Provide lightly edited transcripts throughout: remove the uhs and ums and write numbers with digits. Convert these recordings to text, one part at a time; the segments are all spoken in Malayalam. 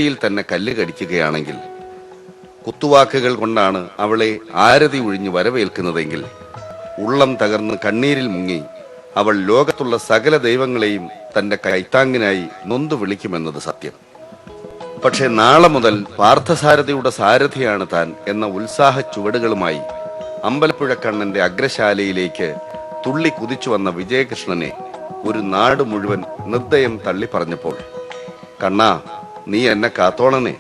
യിൽ തന്നെ കല്ല് കടിക്കുകയാണെങ്കിൽ, കുത്തുവാക്കുകൾ കൊണ്ടാണ് അവളെ ആരതി ഒഴിഞ്ഞു വരവേൽക്കുന്നതെങ്കിൽ, ഉള്ളം തകർന്ന് കണ്ണീരിൽ മുങ്ങി അവൾ ലോകത്തുള്ള സകല ദൈവങ്ങളെയും തന്റെ കൈത്താങ്ങിനായി നൊന്തു വിളിക്കുമെന്നത് സത്യം. പക്ഷെ നാളെ മുതൽ പാർത്ഥസാരഥിയുടെ സാരഥിയാണ് താൻ എന്ന ഉത്സാഹ ചുവടുകളുമായി അമ്പലപ്പുഴ കണ്ണന്റെ അഗ്രശാലയിലേക്ക് തുള്ളി കുതിച്ചു വന്ന വിജയകൃഷ്ണനെ ഒരു നാട് മുഴുവൻ നിർദ്ദയം തള്ളി പറഞ്ഞപ്പോൾ, കണ്ണാ, നീ എന്നെ കാത്തോളണേ,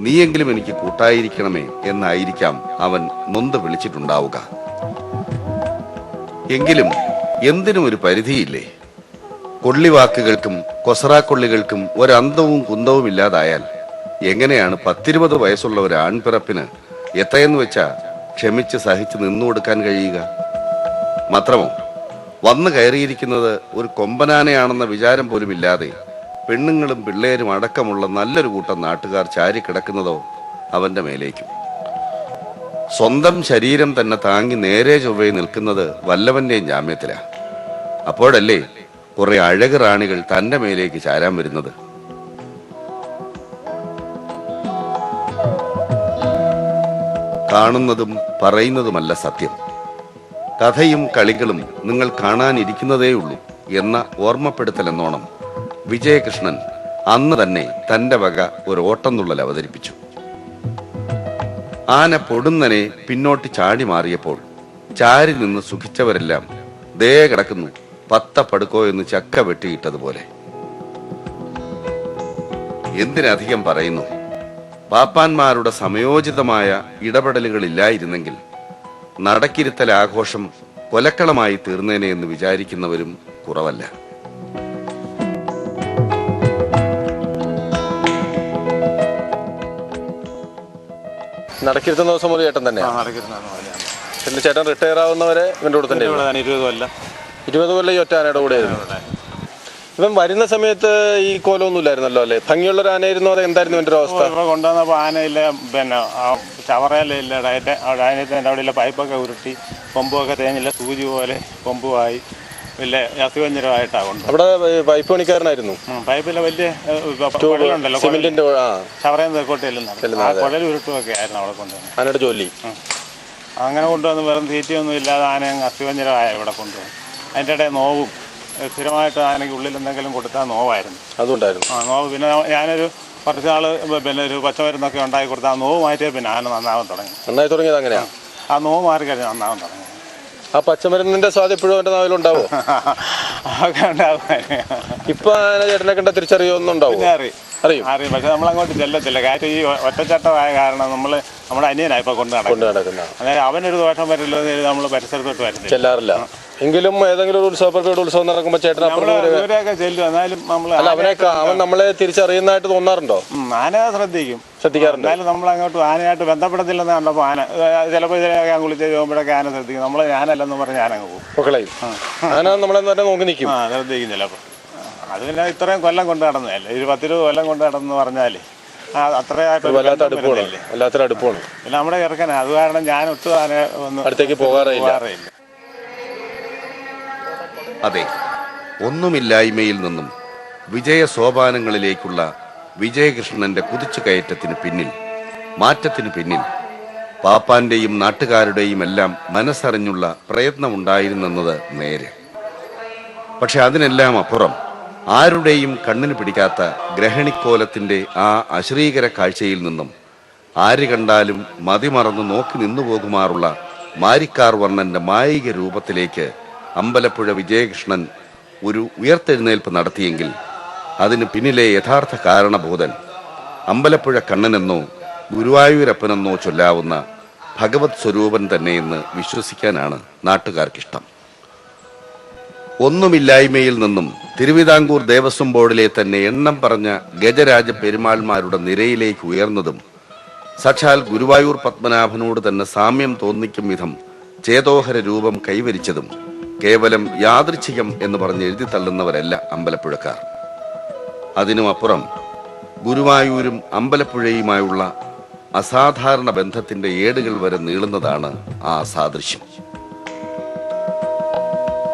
നീയെങ്കിലും എനിക്ക് കൂട്ടായിരിക്കണമേ എന്നായിരിക്കാം അവൻ നൊന്ത് വിളിച്ചിട്ടുണ്ടാവുക. എങ്കിലും എന്തിനും ഒരു പരിധിയില്ലേ? കൊള്ളിവാക്കുകൾക്കും കൊസറാക്കൊള്ളികൾക്കും ഒരന്തവും കുന്തവും ഇല്ലാതായാൽ എങ്ങനെയാണ് 10-20 വയസ്സുള്ള ഒരു ആൺപിറപ്പിന് എത്രയെന്ന് വെച്ചാ ക്ഷമിച്ച് സഹിച്ച് നിന്നു കൊടുക്കാൻ കഴിയുക? മാത്രമോ, വന്നു കയറിയിരിക്കുന്നത് ഒരു കൊമ്പനാനയാണെന്ന വിചാരം പോലും ഇല്ലാതെ പെണ്ണുങ്ങളും പിള്ളേരും അടക്കമുള്ള നല്ലൊരു കൂട്ടം നാട്ടുകാർ ചാരിക്കിടക്കുന്നതോ അവന്റെ മേലേക്കും. സ്വന്തം ശരീരം തന്നെ താങ്ങി നേരെ ചൊവ്വേ നിൽക്കുന്നത് വല്ലവന്റെയും ജാമ്യത്തിലാ. അപ്പോഴല്ലേ കുറെ അഴക് റാണികൾ തന്റെ മേലേക്ക് ചാരാൻ വരുന്നത്. കാണുന്നതും പറയുന്നതുമല്ല സത്യം. കഥയും കളികളും നിങ്ങൾ കാണാനിരിക്കുന്നതേയുള്ളൂ എന്ന ഓർമ്മപ്പെടുത്തലെന്നോണം വിജയകൃഷ്ണൻ അന്ന് തന്നെ തന്റെ വക ഒരു ഓട്ടംതുള്ളൽ അവതരിപ്പിച്ചു. ആന പൊടുന്നനെ പിന്നോട്ട് ചാടി മാറിയപ്പോൾ ചാരി നിന്ന് സുഖിച്ചവരെല്ലാം ദേ കിടക്കുന്നു, പത്ത പടുക്കോ എന്ന് ചക്ക വെട്ടിയിട്ടതുപോലെ. എന്തിനധികം പറയുന്നു, പാപ്പാന്മാരുടെ സമയോചിതമായ ഇടപെടലുകളില്ലായിരുന്നെങ്കിൽ നടക്കിരുത്തൽ ആഘോഷം കൊലക്കളമായി തീർന്നേനെ എന്ന് വിചാരിക്കുന്നവരും കുറവല്ല. നടക്കിരുത്തുന്ന ദിവസം മുതൽ ചേട്ടൻ തന്നെയാണ്. എന്റെ ചേട്ടൻ റിട്ടയർ ആവുന്നവരെ ഇവന്റെ കൂടെ തന്നെ 20 കൊല്ലം ഈ ഒറ്റ ആനയുടെ കൂടെ ആയിരുന്നു. ഇവൻ വരുന്ന സമയത്ത് ഈ കോലമൊന്നും ഇല്ലായിരുന്നല്ലോ അല്ലേ? ഭംഗിയുള്ള ഒരു ആനയായിരുന്നു. അത് എന്തായിരുന്നു ഇവന്റെ ഒരു അവസ്ഥ? കൊണ്ടുവന്നപ്പോൾ ആനയില്ല, പിന്നെ ചവറയില്ല, ഡയനത്തിന്റെ അവിടെ പൈപ്പൊക്കെ ഉരുട്ടി കൊമ്പുമൊക്കെ തേഞ്ഞില്ല, സൂചി പോലെ കൊമ്പുമായി വലിയ അസുഖഞ്ചരമായിട്ടാണ് കൊണ്ട്. അവിടെ പൈപ്പ് പണിക്കാരനായിരുന്നു. പൈപ്പിലെ വലിയ കുഴലുണ്ടല്ലോ, സിമെന്റിന്റെ ചവറയും തെക്കോട്ടെല്ലാം കുഴൽ ഉരുട്ടുമൊക്കെ ആയിരുന്നു അവിടെ കൊണ്ടുവന്നത്. ആനയുടെ ജോലി അങ്ങനെ കൊണ്ടുവന്ന് വെറും തീറ്റയൊന്നും ഇല്ലാതെ ആന അങ്ങ് അസുഖഞ്ചരമായ ഇവിടെ കൊണ്ടുവന്നു. അതിൻ്റെ ഇടയിൽ നോവും സ്ഥിരമായിട്ട് ആനയ്ക്ക് ഉള്ളിൽ എന്തെങ്കിലും കൊടുത്താൽ നോവായിരുന്നു. അതുകൊണ്ടായിരുന്നു നോവ്. പിന്നെ ഞാനൊരു കുറച്ച് നാൾ പിന്നെ ഒരു പച്ചമരുന്നൊക്കെ ഉണ്ടാക്കി കൊടുത്താൽ നോവ് മാറ്റിയാൽ പിന്നെ ആന നന്നാവാൻ തുടങ്ങി. നന്നായി തുടങ്ങിയത് അങ്ങനെയാണ്. ആ നോവ് മാറി കഴിഞ്ഞാൽ നന്നാവാൻ തുടങ്ങി. ആ പച്ചമരുന്നിന്റെ സ്വാദ് ഇപ്പോഴും എന്റെ നാവിലുണ്ടാവോ? ഒക്കെ ഉണ്ടാവും. ഇപ്പൊ ആന ചേട്ടനെ കണ്ട തിരിച്ചറിയൊന്നും ഉണ്ടാവും? അറിയും. പക്ഷെ നമ്മളങ്ങോട്ട് ചെല്ലത്തില്ല. കാര്യം ഈ ഒറ്റച്ചട്ടമായ കാരണം നമ്മുടെ അനിയനാണ് ഇപ്പൊ കൊണ്ട് നടക്കുന്നത്. അതായത് അവനൊരു ദോഷം വരില്ലോ എന്ന് നമ്മൾ പരിസരത്തോട്ട് വരുന്നില്ല, ചെല്ലാറില്ല. എങ്കിലും ഏതെങ്കിലും ഒരു ഉത്സവം നടക്കുമ്പോൾ ചേട്ടൻ ദൂരെയൊക്കെ ചെല്ലും. എന്നാലും അവൻ നമ്മളെ തിരിച്ചറിയുന്നതായിട്ട് തോന്നാറുണ്ടോ? ആന ശ്രദ്ധിക്കാറുണ്ട്. എന്നാലും നമ്മൾ അങ്ങോട്ട് ആനയായിട്ട് ബന്ധപ്പെടത്തില്ലെന്ന് കണ്ടപ്പോൾ ആന ചിലപ്പോൾ ഇതിലൊക്കെ കുളിച്ച് പോകുമ്പോഴൊക്കെ ആന ശ്രദ്ധിക്കും. നമ്മൾ ഞാനല്ലെന്ന് പറഞ്ഞ് ഞാനങ്ങ് പോകും. ആന നമ്മളെ നോക്കി നിൽക്കും. ശ്രദ്ധിക്കും ചിലപ്പോൾ. അത് പിന്നെ ഇത്രയും കൊല്ലം കൊണ്ട് നടന്നതല്ലേ, 10-20 കൊല്ലം കൊണ്ട് നടന്നു പറഞ്ഞാലേ അത്രയായിട്ട് വല്ലാത്തൊരു അടുപ്പമാണ്. പിന്നെ നമ്മുടെ ചെറുക്കനാ, അത് കാരണം ഞാൻ ഒട്ടും ആന ഒന്നും അടുത്തേക്ക് പോകാറില്ല. അതെ, ഒന്നുമില്ലായ്മയിൽ നിന്നും വിജയ സോപാനങ്ങളിലേക്കുള്ള വിജയകൃഷ്ണന്റെ കുതിച്ചുകയറ്റത്തിന് പിന്നിൽ, മാറ്റത്തിന് പിന്നിൽ പാപ്പാന്റെയും നാട്ടുകാരുടെയും എല്ലാം മനസ്സറിഞ്ഞുള്ള പ്രയത്നമുണ്ടായിരുന്നെന്നത് നേരെ. പക്ഷെ അതിനെല്ലാം അപ്പുറം ആരുടെയും കണ്ണിന് പിടിക്കാത്ത ഗ്രഹണിക്കോലത്തിന്റെ ആ അശ്രീകര കാഴ്ചയിൽ നിന്നും ആര് കണ്ടാലും മതിമറന്ന് നോക്കി നിന്നുപോകുമാറുള്ള മാരിക്കാർ വർണ്ണന്റെ മായിക രൂപത്തിലേക്ക് അമ്പലപ്പുഴ വിജയകൃഷ്ണൻ ഒരു ഉയർത്തെഴുന്നേൽപ്പ് നടത്തിയെങ്കിൽ അതിന് പിന്നിലെ യഥാർത്ഥ കാരണബോധൻ അമ്പലപ്പുഴ കണ്ണനെന്നോ ഗുരുവായൂരപ്പനെന്നോ ചൊല്ലാവുന്ന ഭഗവത് സ്വരൂപൻ തന്നെയെന്ന് വിശ്വസിക്കാനാണ് നാട്ടുകാർക്കിഷ്ടം. ഒന്നുമില്ലായ്മയിൽ നിന്നും തിരുവിതാംകൂർ ദേവസ്വം ബോർഡിലെ തന്നെ എണ്ണം പറഞ്ഞ ഗജരാജ പെരുമാൾമാരുടെ നിരയിലേക്ക് ഉയർന്നതും സാക്ഷാൽ ഗുരുവായൂർ പത്മനാഭനോട് തന്നെ സാമ്യം തോന്നിക്കും വിധം ചേതോഹര രൂപം കൈവരിച്ചതും കേവലം യാദൃച്ഛികം എന്ന് പറഞ്ഞ് എഴുതി തള്ളുന്നവരല്ല അമ്പലപ്പുഴക്കാർ. അതിനുമപ്പുറം ഗുരുവായൂരും അമ്പലപ്പുഴയുമായുള്ള അസാധാരണ ബന്ധത്തിന്റെ ഏടുകൾ വരെ നീളുന്നതാണ് ആ സാദൃശ്യം.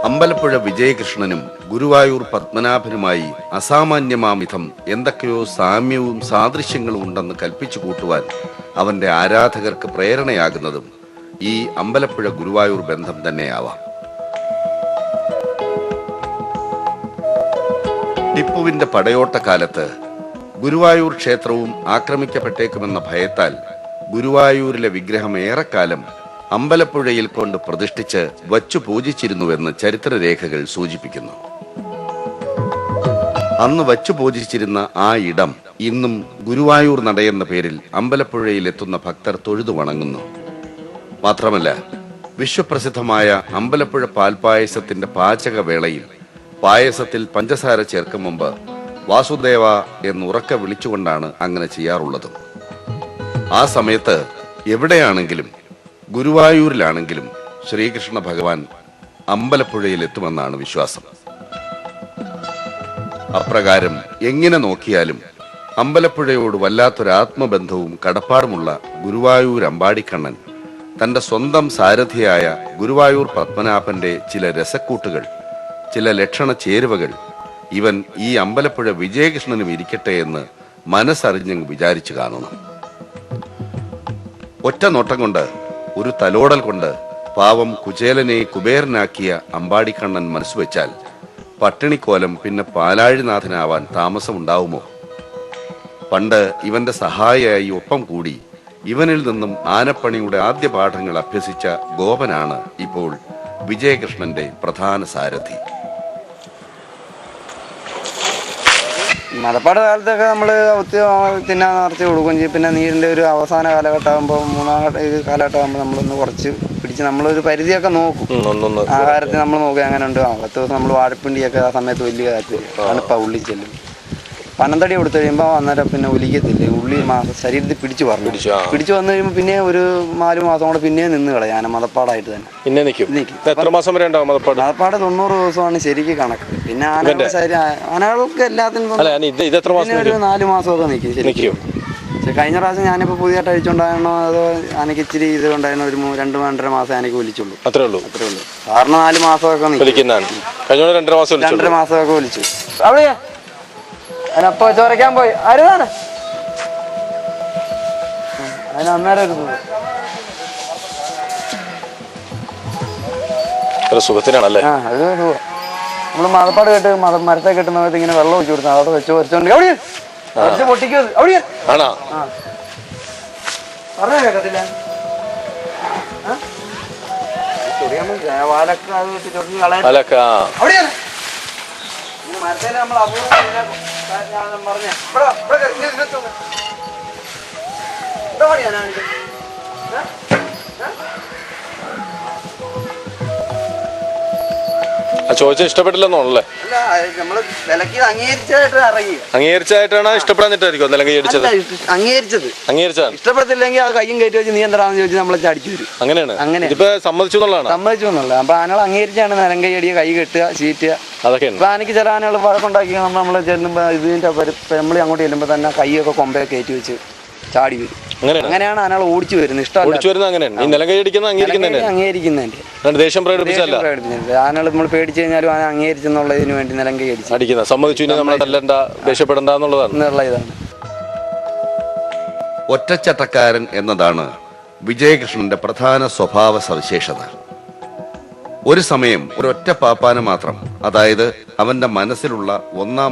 അമ്പലപ്പുഴ വിജയകൃഷ്ണനും ഗുരുവായൂർ പത്മനാഭനുമായി അസാമാന്യമാംവിധം എന്തൊക്കെയോ സാമ്യവും സാദൃശ്യങ്ങളും ഉണ്ടെന്ന് കൽപ്പിച്ചു കൂട്ടുവാൻ അവന്റെ ആരാധകർക്ക് പ്രേരണയാകുന്നതും ഈ അമ്പലപ്പുഴ ഗുരുവായൂർ ബന്ധം തന്നെയാവാം. ടിപ്പുവിന്റെ പടയോട്ടക്കാലത്ത് ഗുരുവായൂർ ക്ഷേത്രവും ആക്രമിക്കപ്പെട്ടേക്കുമെന്ന ഭയത്താൽ ഗുരുവായൂരിലെ വിഗ്രഹം ഏറെക്കാലം അമ്പലപ്പുഴയിൽ കൊണ്ട് പ്രതിഷ്ഠിച്ച് വച്ചു പൂജിച്ചിരുന്നുവെന്ന് ചരിത്രരേഖകൾ സൂചിപ്പിക്കുന്നു. അന്ന് വച്ചു പൂജിച്ചിരുന്ന ആ ഇടം ഇന്നും ഗുരുവായൂർ നടയെന്ന പേരിൽ അമ്പലപ്പുഴയിൽ എത്തുന്ന ഭക്തർ തൊഴുതു വണങ്ങുന്നു. മാത്രമല്ല, വിശ്വപ്രസിദ്ധമായ അമ്പലപ്പുഴ പാൽപായസത്തിന്റെ പാചകവേളയിൽ പായസത്തിൽ പഞ്ചസാര ചേർക്കും മുമ്പ് വാസുദേവ എന്നുറക്കെ വിളിച്ചുകൊണ്ടാണ് അങ്ങനെ ചെയ്യാറുള്ളത്. ആ സമയത്ത് എവിടെയാണെങ്കിലും, ഗുരുവായൂരിലാണെങ്കിലും ശ്രീകൃഷ്ണ ഭഗവാൻ അമ്പലപ്പുഴയിൽ എത്തുമെന്നാണ് വിശ്വാസം. അപ്രകാരം എങ്ങനെ നോക്കിയാലും അമ്പലപ്പുഴയോട് വല്ലാത്തൊരു ആത്മബന്ധവും കടപ്പാടുമുള്ള ഗുരുവായൂർ അമ്പാടിക്കണ്ണൻ തന്റെ സ്വന്തം സാരഥിയായ ഗുരുവായൂർ പത്മനാഭന്റെ ചില രസക്കൂട്ടുകൾ, ചില ലക്ഷണ ചേരുവകൾ ഇവൻ ഈ അമ്പലപ്പുഴ വിജയകൃഷ്ണനും ഇരിക്കട്ടെ എന്ന് മനസ്സറിഞ്ഞങ്ങ് വിചാരിച്ചു കാണണം. ഒറ്റ നോട്ടം കൊണ്ട്, ഒരു തലോടൽ കൊണ്ട് പാവം കുചേലനെ കുബേരനാക്കിയ അമ്പാടിക്കണ്ണൻ മനസ്സുവെച്ചാൽ പട്ടിണിക്കോലം പിന്നെ പാലാഴിനാഥനാവാൻ താമസമുണ്ടാവുമോ? പണ്ട് ഇവന്റെ സഹായിയായി ഒപ്പം കൂടി ഇവനിൽ നിന്നും ആനപ്പണിയുടെ ആദ്യ പാഠങ്ങൾ അഭ്യസിച്ച ഗോപനാണ് ഇപ്പോൾ വിജയകൃഷ്ണന്റെ പ്രധാന സാരഥി. മതപ്പാട് കാലത്തൊക്കെ നമ്മൾ തിന്നാൻ നിറച്ച് കൊടുക്കുകയും ചെയ്യും. പിന്നെ നീരിൻ്റെ ഒരു അവസാന കാലഘട്ടമാകുമ്പോൾ, മൂന്നാം കാലഘട്ടമാകുമ്പോൾ നമ്മളൊന്ന് കുറച്ച് പിടിച്ച് നമ്മളൊരു പരിധിയൊക്കെ നോക്കും. ആഹാരത്തിൽ നമ്മൾ നോക്കി അങ്ങനെ ഉണ്ട്. 10 ദിവസം നമ്മൾ വാഴപ്പിണ്ടിയൊക്കെ ആ സമയത്ത് വലിയ താല്പര്യം, തണുപ്പാ, ഉള്ളി ചെല്ലും. പനന്തടി കൊടുത്തു കഴിയുമ്പോൾ അന്നേരം പിന്നെ ഒലിക്കത്തില്ല, ഉള്ളി ശരീരത്തിൽ പിടിച്ചു വന്നു കഴിയുമ്പോൾ പിന്നെ ഒരു 4 മാസം കൂടെ പിന്നെ നിന്ന് കളയാൻ മതപ്പാടായിട്ട് തന്നെ പിന്നെ എത്ര മാസം വരെ ഉണ്ടാവും മതപ്പാട്? 90 ദിവസമാണ് ശരിക്ക് കണക്ക്. പിന്നെ ആനകൾക്ക് എല്ലാത്തിനും 4 മാസമൊക്കെ നിൽക്കും. കഴിഞ്ഞ പ്രാവശ്യം ഞാനിപ്പോൾ പുതിയതായിട്ട് അഴിച്ചുകൊണ്ടായിരുന്നോ അതോ എനിക്ക് ഇച്ചിരി ഇത് കൊണ്ടായിരുന്നു, ഒരു 2-2.5 മാസം എനിക്ക് വലിച്ചുള്ളൂ. അത്രേ ഉള്ളൂ. സാറിന് 4 മാസമൊക്കെ നിൽക്കും. 2.5 മാസമൊക്കെ വലിച്ചു. അവിടെയാ അതിനപ്പോ ചോരയ്ക്കാൻ പോയി ആരുതാണ് അതിന് അന്നേരം ഒരു സുഖത്തിനാണല്ലേ? അത് സുഖം. നമ്മള് മതപ്പാട് കേട്ട് മരത്തെ കെട്ടുന്ന സമയത്ത് ഇങ്ങനെ വെള്ളം ഒഴിച്ചു കൊടുത്താൽ അവിടെ വെച്ച് വരച്ചോണ്ട് അവിടെ പൊട്ടിക്കത് അവിടെ പറഞ്ഞ കേക്കത്തില്ല. വാലൊക്കെ അത് ചൊറിഞ്ഞ് കളയാൻ അവിടെയാണ് മരത്തേല് നമ്മൾ പറഞ്ഞ ചോദിച്ച ഇഷ്ടപ്പെട്ടില്ലെന്നോണല്ലേ? നമ്മള് വിലക്ക് അംഗീകരിച്ചായിട്ടാണ് ഇഷ്ടപ്പെടാഞ്ഞിട്ടായിരിക്കും അംഗീകരിച്ചത്. ഇഷ്ടപ്പെടത്തില്ലെങ്കിൽ ആ കയ്യും കയറ്റി വെച്ച് നീ എന്താണെന്ന് ചോദിച്ചാൽ നമ്മളെ ചടിച്ചു വരും. അങ്ങനെ ഇപ്പൊ സമ്മതിച്ചു എന്നുള്ളത്. അപ്പൊ ആനകൾ അംഗീകരിച്ചാണ് നിലങ്കൈ അടിയ, കൈ കെട്ടുക, ചീറ്റുക. അതൊക്കെയാണ്. അപ്പൊ ആനക്ക് ചില ആനകൾ വഴക്കുണ്ടാക്കി നമ്മള് ചെല്ലുമ്പോ ഇതിന്റെ നമ്മൾ അങ്ങോട്ട് ചെല്ലുമ്പോ തന്നെ കൈയൊക്കെ കൊമ്പയൊക്കെ കയറ്റി വെച്ച് ചാടി വരും. അങ്ങനെയാണ് ആനകൾ ഓടിച്ചു വരുന്നത്. അംഗീകരിക്കുന്നതിന്റെ ദേഷ്യം പ്രകടിപ്പിച്ചല്ല. ആനകൾ നമ്മൾ പേടിച്ചു കഴിഞ്ഞാലും ആന അംഗീകരിച്ചെന്നുള്ളതിന് വേണ്ടി നിലങ്കൈ അടിക്കുന്നത് സമ്മതിച്ചു. നമ്മളെ തല്ലണ്ട, ദേഷ്യപ്പെടണ്ട എന്നുള്ളതാണ്. ഒറ്റച്ചട്ടക്കാരൻ എന്നതാണ് വിജയകൃഷ്ണന്റെ പ്രധാന സ്വഭാവ സവിശേഷത. ഒരു സമയം ഒരൊറ്റ പാപ്പാന മാത്രം, അതായത് അവന്റെ മനസ്സിലുള്ള ഒന്നാം